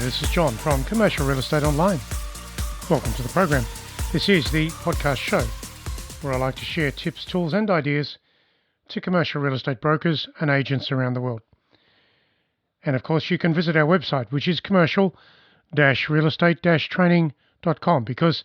this is John from Commercial Real Estate Online. Welcome to the program. This is the podcast show where I like to share tips, tools and ideas to commercial real estate brokers and agents around the world. And of course, you can visit our website, which is commercial-real-estate-training.com, because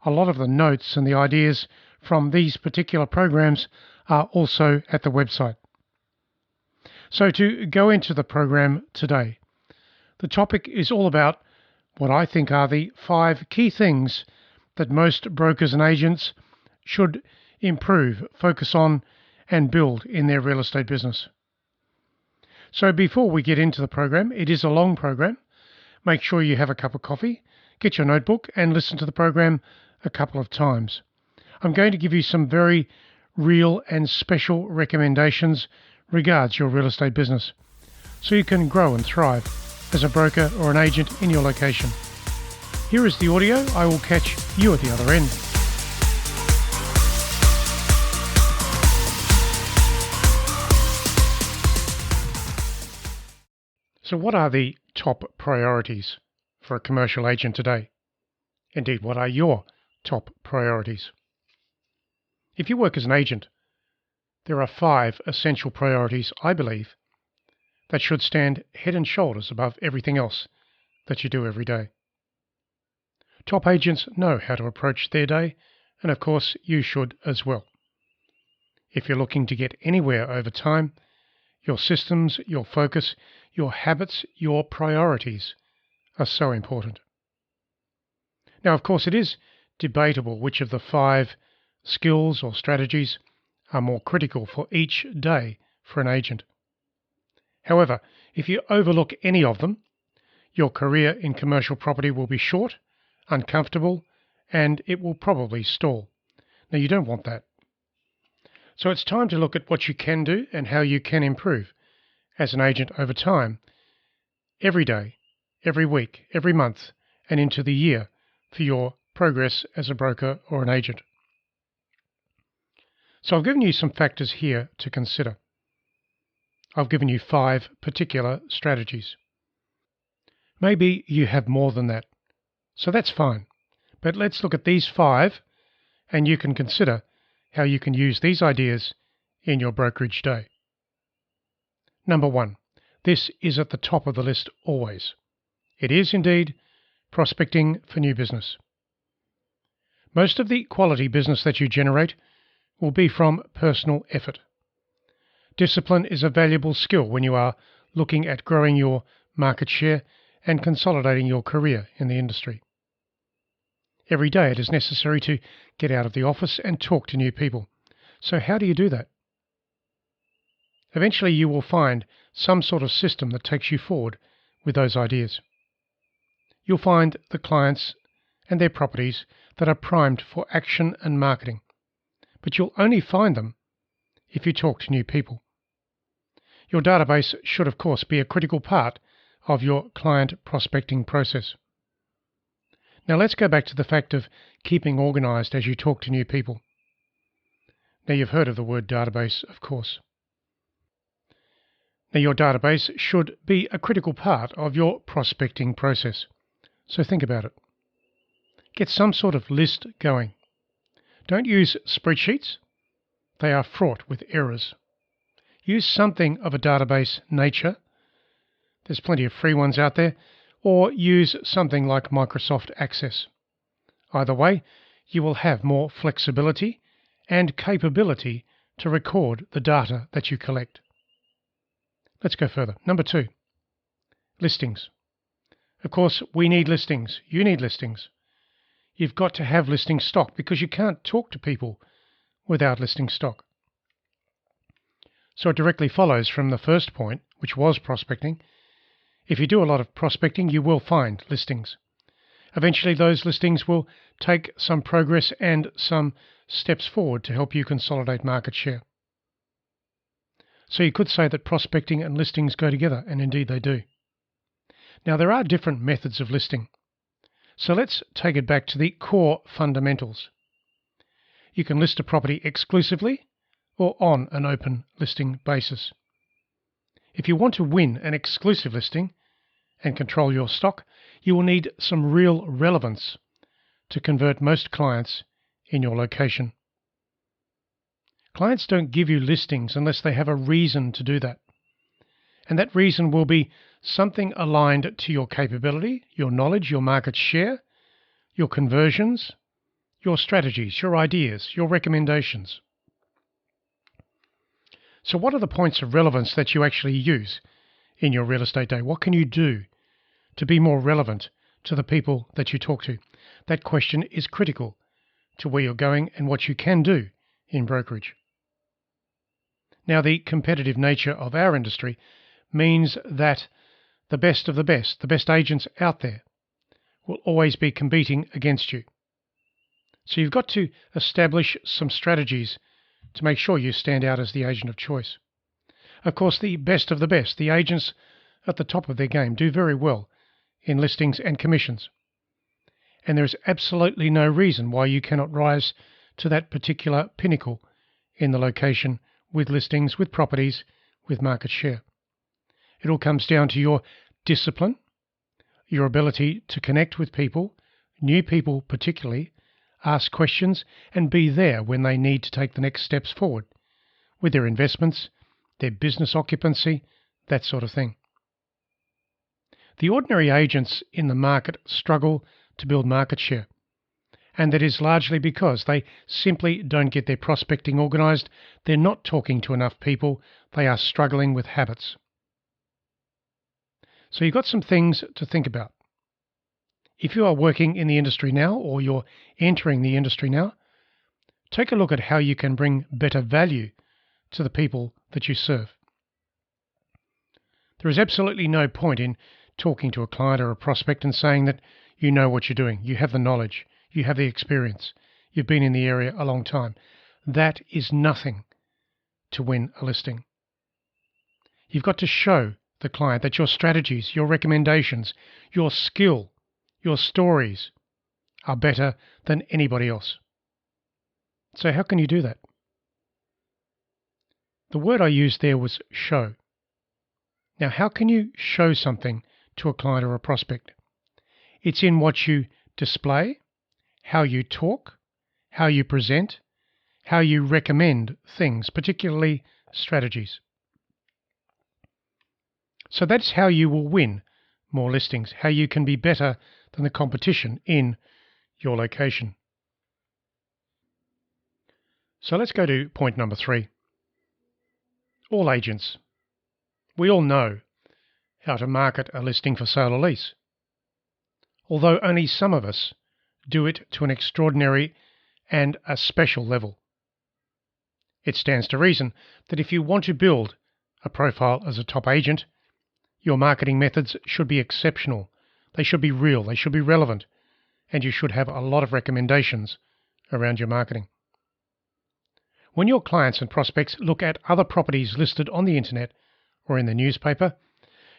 a lot of the notes and the ideas from these particular programs are also at the website. So to go into the program today, the topic is all about what I think are the 5 key things that most brokers and agents should improve, focus on, and build in their real estate business. So before we get into the program, it is a long program. Make sure you have a cup of coffee, get your notebook, and listen to the program a couple of times. I'm going to give you some very real and special recommendations regards your real estate business, so you can grow and thrive as a broker or an agent in your location. Here is the audio. I will catch you at the other end. So what are the top priorities for a commercial agent today? Indeed, what are your top priorities? If you work as an agent, there are 5 essential priorities, I believe, that should stand head and shoulders above everything else that you do every day. Top agents know how to approach their day, and of course you should as well. If you're looking to get anywhere over time, your systems, your focus, your habits, your priorities are so important. Now, of course, it is debatable which of the 5 skills or strategies are more critical for each day for an agent. However, if you overlook any of them, your career in commercial property will be short, uncomfortable, and it will probably stall. Now, you don't want that. So it's time to look at what you can do and how you can improve as an agent over time, every day, every week, every month, and into the year for your progress as a broker or an agent. So I've given you some factors here to consider. I've given you 5 particular strategies. Maybe you have more than that, so that's fine. But let's look at these 5, and you can consider how you can use these ideas in your brokerage day. Number 1. This is at the top of the list always. It is indeed prospecting for new business. Most of the quality business that you generate will be from personal effort. Discipline is a valuable skill when you are looking at growing your market share and consolidating your career in the industry. Every day it is necessary to get out of the office and talk to new people. So how do you do that? Eventually you will find some sort of system that takes you forward with those ideas. You'll find the clients and their properties that are primed for action and marketing. But you'll only find them if you talk to new people. Your database should, of course, be a critical part of your client prospecting process. Now let's go back to the fact of keeping organized as you talk to new people. Now you've heard of the word database, of course. Now your database should be a critical part of your prospecting process. So think about it. Get some sort of list going. Don't use spreadsheets. They are fraught with errors. Use something of a database nature. There's plenty of free ones out there. Or use something like Microsoft Access. Either way, you will have more flexibility and capability to record the data that you collect. Let's go further. Number 2, listings. Of course, we need listings. You need listings. You've got to have listing stock because you can't talk to people without listing stock. So it directly follows from the first point, which was prospecting. If you do a lot of prospecting, you will find listings. Eventually, those listings will take some progress and some steps forward to help you consolidate market share. So you could say that prospecting and listings go together, and indeed they do. Now, there are different methods of listing. So let's take it back to the core fundamentals. You can list a property exclusively or on an open listing basis. If you want to win an exclusive listing and control your stock, you will need some real relevance to convert most clients in your location. Clients don't give you listings unless they have a reason to do that. And that reason will be something aligned to your capability, your knowledge, your market share, your conversions, your strategies, your ideas, your recommendations. So what are the points of relevance that you actually use in your real estate day? What can you do to be more relevant to the people that you talk to? That question is critical to where you're going and what you can do in brokerage. Now, the competitive nature of our industry means that the best of the best agents out there will always be competing against you. So you've got to establish some strategies to make sure you stand out as the agent of choice. Of course, the best of the best, the agents at the top of their game, do very well in listings and commissions. And there is absolutely no reason why you cannot rise to that particular pinnacle in the location with listings, with properties, with market share. It all comes down to your discipline, your ability to connect with people, new people particularly, ask questions, and be there when they need to take the next steps forward with their investments, their business occupancy, that sort of thing. The ordinary agents in the market struggle to build market share, and that is largely because they simply don't get their prospecting organised. They're not talking to enough people. They are struggling with habits. So you've got some things to think about. If you are working in the industry now, or you're entering the industry now, take a look at how you can bring better value to the people that you serve. There is absolutely no point in talking to a client or a prospect and saying that you know what you're doing, you have the knowledge, you have the experience, you've been in the area a long time. That is nothing to win a listing. You've got to show the client that your strategies, your recommendations, your skill, your stories are better than anybody else. So how can you do that? The word I used there was show. Now, how can you show something to a client or a prospect? It's in what you display, how you talk, how you present, how you recommend things, particularly strategies. So that's how you will win more listings, how you can be better than the competition in your location. So let's go to point number 3. All agents. We all know how to market a listing for sale or lease, although only some of us do it to an extraordinary and a special level. It stands to reason that if you want to build a profile as a top agent, your marketing methods should be exceptional. They should be real, they should be relevant, and you should have a lot of recommendations around your marketing. When your clients and prospects look at other properties listed on the internet or in the newspaper,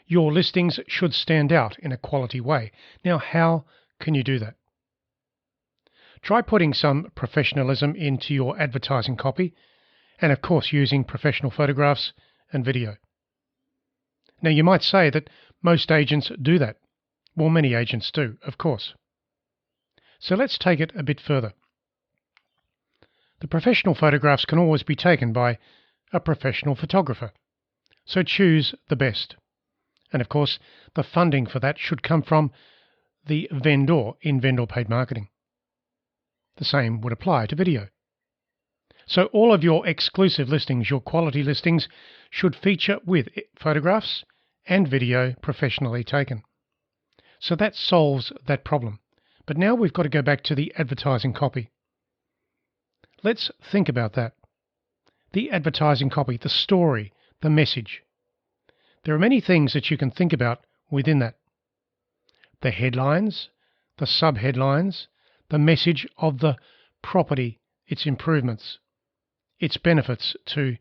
your listings should stand out in a quality way. Now, how can you do that? Try putting some professionalism into your advertising copy, and of course using professional photographs and video. Now, you might say that most agents do that. Well, many agents do, of course. So let's take it a bit further. The professional photographs can always be taken by a professional photographer. So choose the best. And of course, the funding for that should come from the vendor in vendor paid marketing. The same would apply to video. So all of your exclusive listings, your quality listings, should feature with photographs and video professionally taken. So that solves that problem. But now we've got to go back to the advertising copy. Let's think about that. The advertising copy, the story, the message. There are many things that you can think about within that. The headlines, the subheadlines, the message of the property, its improvements, its benefits to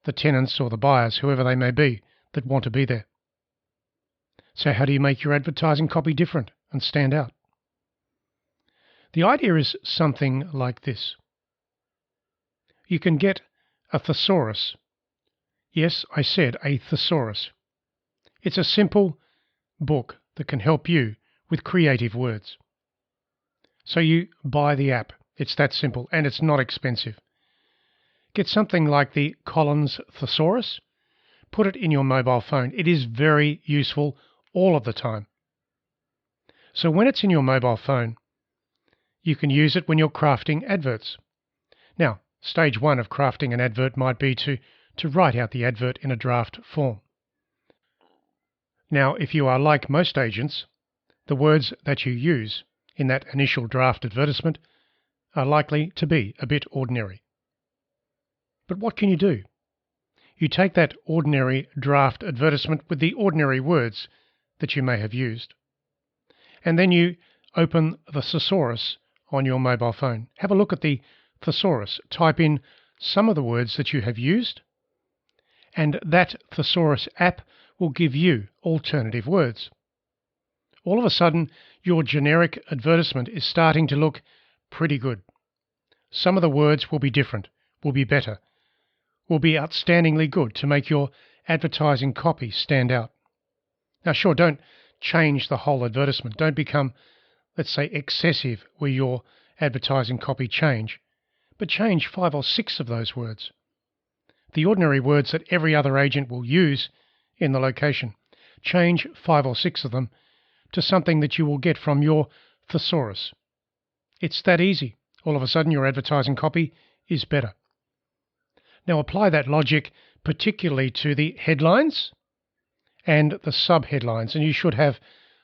the tenants or the buyers, whoever they may be, that want to be there. So how do you make your advertising copy different and stand out? The idea is something like this. You can get a thesaurus. Yes, I said a thesaurus. It's a simple book that can help you with creative words. So you buy the app. It's that simple, and it's not expensive. Get something like the Collins Thesaurus. Put it in your mobile phone. It is very useful all of the time. So when it's in your mobile phone, you can use it when you're crafting adverts. Now, stage one of crafting an advert might be to write out the advert in a draft form. Now, if you are like most agents, the words that you use in that initial draft advertisement are likely to be a bit ordinary. But what can you do? You take that ordinary draft advertisement with the ordinary words that you may have used, and then you open the thesaurus on your mobile phone. Have a look at the thesaurus. Type in some of the words that you have used, and that thesaurus app will give you alternative words. All of a sudden, your generic advertisement is starting to look pretty good. Some of the words will be different, will be better, will be outstandingly good to make your advertising copy stand out. Now, sure, don't change the whole advertisement. Don't become, let's say, excessive where your advertising copy change, but change 5 or 6 of those words. The ordinary words that every other agent will use in the location. Change 5 or 6 of them to something that you will get from your thesaurus. It's that easy. All of a sudden, your advertising copy is better. Now apply that logic particularly to the headlines and the sub-headlines, and you should have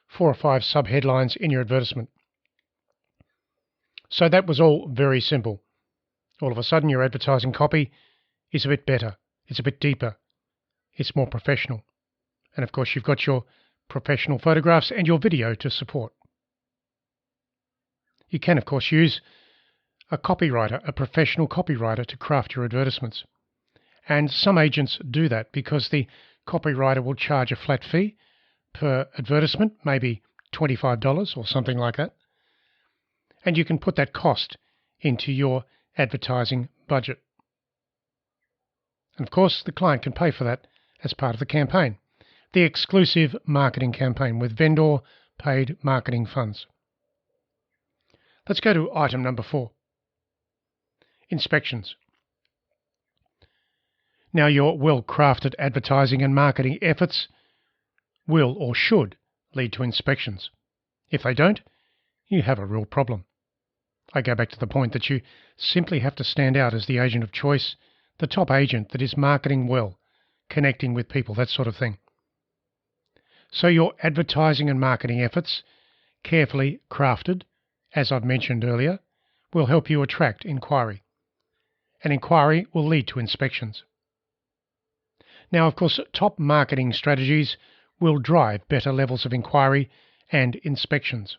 4 or 5 sub-headlines in your advertisement. So that was all very simple. All of a sudden, your advertising copy is a bit better. It's a bit deeper. It's more professional. And of course, you've got your professional photographs and your video to support. You can, of course, use a copywriter, a professional copywriter, to craft your advertisements. And some agents do that because the copywriter will charge a flat fee per advertisement, maybe $25 or something like that. And you can put that cost into your advertising budget. And of course, the client can pay for that as part of the campaign, the exclusive marketing campaign with vendor paid marketing funds. Let's go to item number 4. Inspections. Now, your well-crafted advertising and marketing efforts will or should lead to inspections. If they don't, you have a real problem. I go back to the point that you simply have to stand out as the agent of choice, the top agent that is marketing well, connecting with people, that sort of thing. So your advertising and marketing efforts, carefully crafted, as I've mentioned earlier, will help you attract inquiry. And inquiry will lead to inspections. Now, of course, top marketing strategies will drive better levels of inquiry and inspections.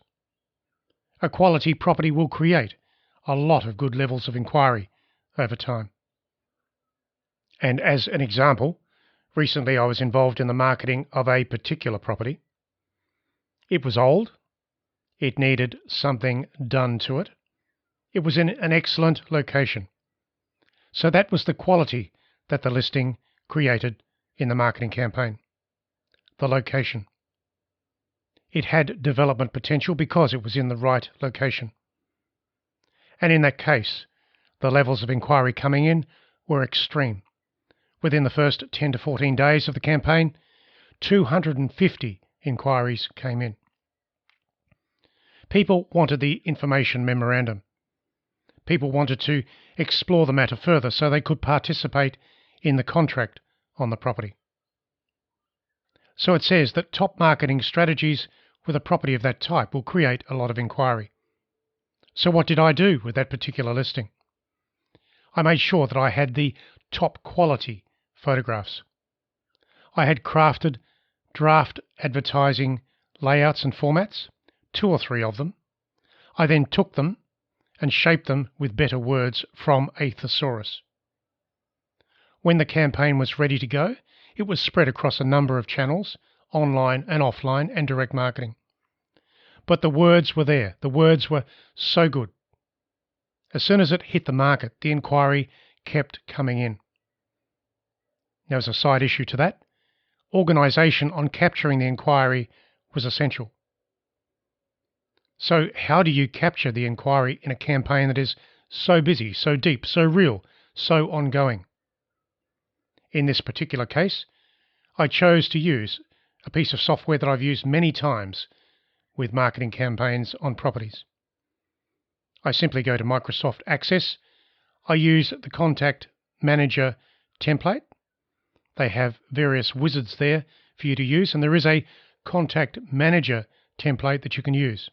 A quality property will create a lot of good levels of inquiry over time. And as an example, recently I was involved in the marketing of a particular property. It was old. It needed something done to it. It was in an excellent location. So that was the quality that the listing created in the marketing campaign. The location. It had development potential because it was in the right location. And in that case, the levels of inquiry coming in were extreme. Within the first 10 to 14 days of the campaign, 250 inquiries came in. People wanted the information memorandum. People wanted to explore the matter further so they could participate in the contract on the property. So it says that top marketing strategies with a property of that type will create a lot of inquiry. So what did I do with that particular listing? I made sure that I had the top quality photographs. I had crafted draft advertising layouts and formats, 2 or 3 of them. I then took them and shaped them with better words from a thesaurus. When the campaign was ready to go, it was spread across a number of channels, online and offline and direct marketing. But the words were there. The words were so good. As soon as it hit the market, the inquiry kept coming in. There was a side issue to that. Organisation on capturing the inquiry was essential. So how do you capture the inquiry in a campaign that is so busy, so deep, so real, so ongoing? In this particular case, I chose to use a piece of software that I've used many times with marketing campaigns on properties. I simply go to Microsoft Access. I use the Contact Manager template. They have various wizards there for you to use, and there is a Contact Manager template that you can use.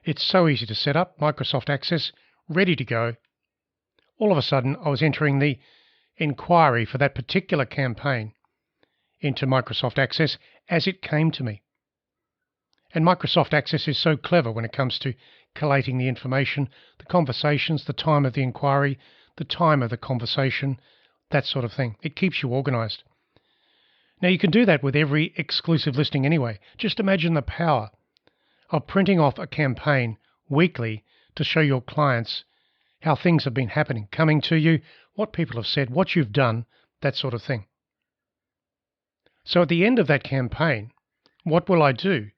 It's so easy to set up. Microsoft Access, ready to go. All of a sudden, I was entering the inquiry for that particular campaign into Microsoft Access as it came to me. And Microsoft Access is so clever when it comes to collating the information, the conversations, the time of the inquiry, the time of the conversation, that sort of thing. It keeps you organized. Now, you can do that with every exclusive listing anyway. Just imagine the power of printing off a campaign weekly to show your clients how things have been happening, coming to you, what people have said, what you've done, that sort of thing. So at the end of that campaign, what will I do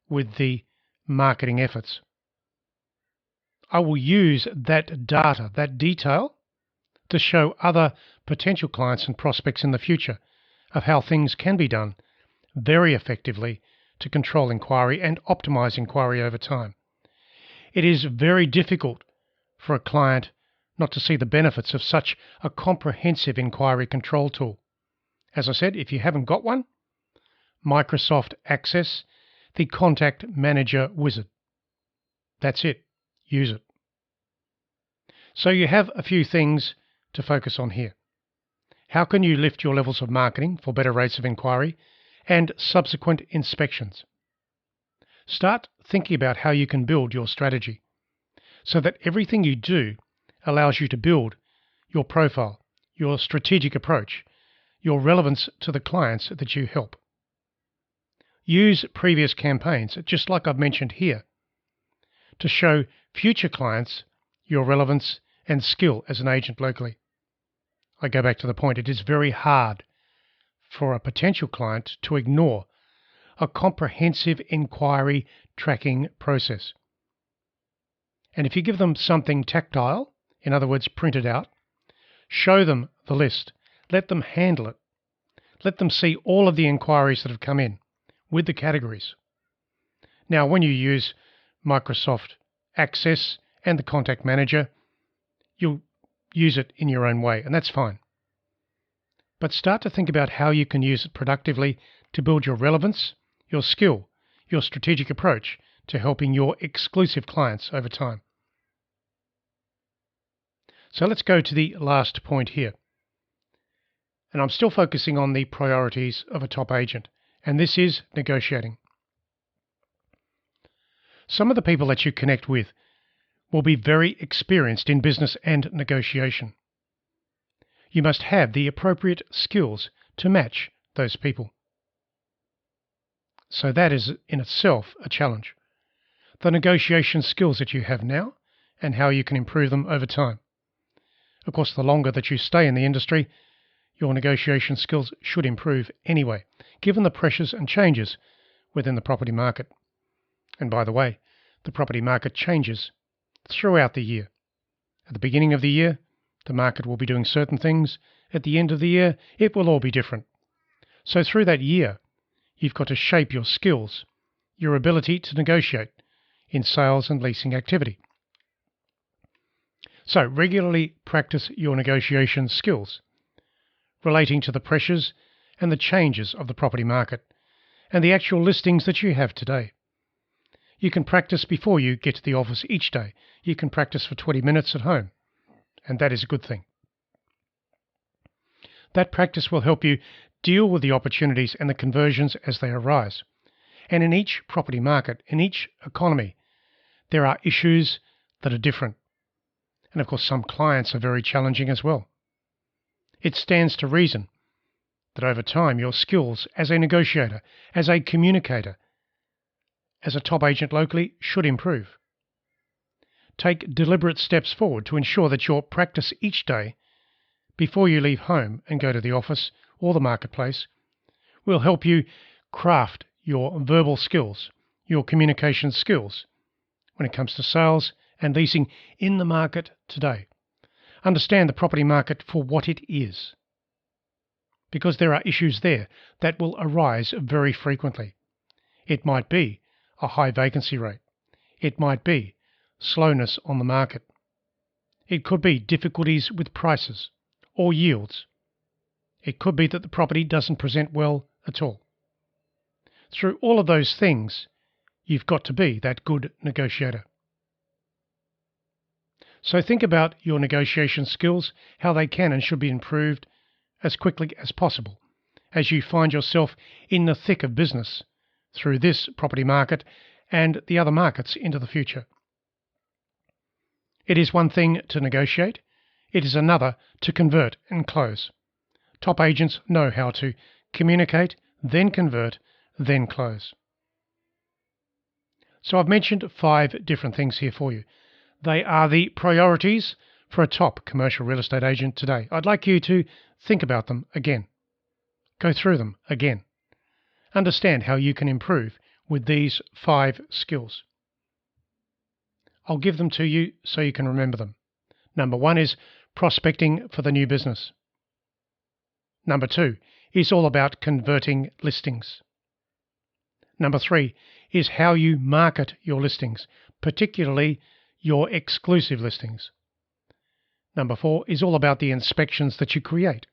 with the marketing efforts? I will use that data, that detail, to show other potential clients and prospects in the future of how things can be done very effectively to control inquiry and optimize inquiry over time. It is very difficult for a client not to see the benefits of such a comprehensive inquiry control tool. As I said, if you haven't got one, Microsoft Access, the Contact Manager wizard. That's it. Use it. So you have a few things to focus on here. How can you lift your levels of marketing for better rates of inquiry and subsequent inspections? Start thinking about how you can build your strategy so that everything you do allows you to build your profile, your strategic approach, your relevance to the clients that you help. Use previous campaigns, just like I've mentioned here, to show future clients your relevance and skill as an agent locally. I go back to the point, it is very hard for a potential client to ignore a comprehensive inquiry tracking process. And if you give them something tactile, in other words, print it out, show them the list, let them handle it, let them see all of the inquiries that have come in with the categories. Now, when you use Microsoft Access and the Contact Manager, you'll use it in your own way, and that's fine. But start to think about how you can use it productively to build your relevance, your skill, your strategic approach to helping your exclusive clients over time. So let's go to the last point here. And I'm still focusing on the priorities of a top agent, and this is negotiating. Some of the people that you connect with will be very experienced in business and negotiation. You must have the appropriate skills to match those people. So that is in itself a challenge. The negotiation skills that you have now and how you can improve them over time. Of course, the longer that you stay in the industry, your negotiation skills should improve anyway, given the pressures and changes within the property market. And by the way, the property market changes throughout the year. At the beginning of the year, the market will be doing certain things. At the end of the year, it will all be different. So through that year, you've got to shape your skills, your ability to negotiate in sales and leasing activity. So regularly practice your negotiation skills relating to the pressures and the changes of the property market and the actual listings that you have today. You can practice before you get to the office each day. You can practice for 20 minutes at home, and that is a good thing. That practice will help you deal with the opportunities and the conversions as they arise. And in each property market, in each economy, there are issues that are different. And of course, some clients are very challenging as well. It stands to reason that over time, your skills as a negotiator, as a communicator, as a top agent locally should improve. Take deliberate steps forward to ensure that your practice each day before you leave home and go to the office or the marketplace will help you craft your verbal skills, your communication skills, when it comes to sales and leasing in the market today. Understand the property market for what it is, because there are issues there that will arise very frequently. It might be a high vacancy rate. It might be slowness on the market. It could be difficulties with prices or yields. It could be that the property doesn't present well at all. Through all of those things, you've got to be that good negotiator. So think about your negotiation skills, how they can and should be improved as quickly as possible as you find yourself in the thick of business through this property market and the other markets into the future. It is one thing to negotiate, it is another to convert and close. Top agents know how to communicate, then convert, then close. So I've mentioned 5 different things here for you. They are the priorities for a top commercial real estate agent today. I'd like you to think about them again. Go through them again. Understand how you can improve with these 5 skills. I'll give them to you so you can remember them. Number 1 is prospecting for the new business. Number 2 is all about converting listings. Number 3 is how you market your listings, particularly your exclusive listings. Number 4 is all about the inspections that you create.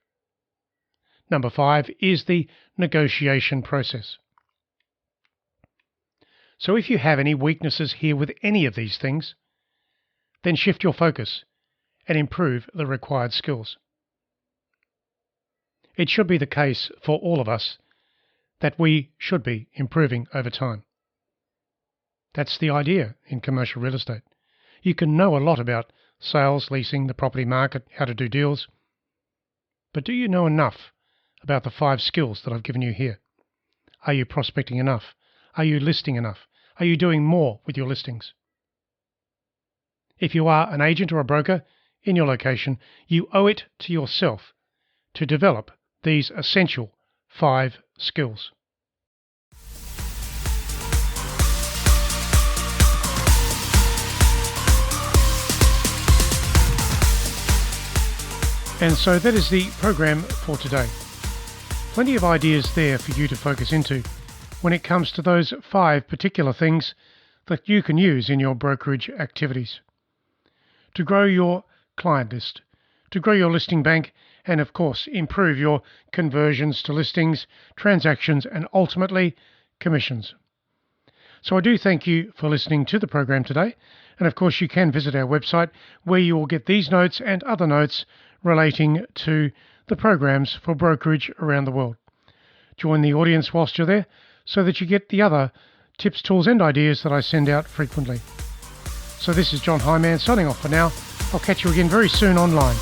Number 5 is the negotiation process. So if you have any weaknesses here with any of these things, then shift your focus and improve the required skills. It should be the case for all of us that we should be improving over time. That's the idea in commercial real estate. You can know a lot about sales, leasing, the property market, how to do deals, but do you know enough about the 5 skills that I've given you here? Are you prospecting enough? Are you listing enough? Are you doing more with your listings? If you are an agent or a broker in your location, you owe it to yourself to develop these essential 5 skills. And so that is the program for today. Plenty of ideas there for you to focus into when it comes to those 5 particular things that you can use in your brokerage activities to grow your client list, to grow your listing bank, and of course improve your conversions to listings, transactions, and ultimately commissions. So I do thank you for listening to the program today, and of course you can visit our website where you will get these notes and other notes relating to the programs for brokerage around the world. Join the audience whilst you're there so that you get the other tips, tools and ideas that I send out frequently. So this is John Hyman signing off for now. I'll catch you again very soon online.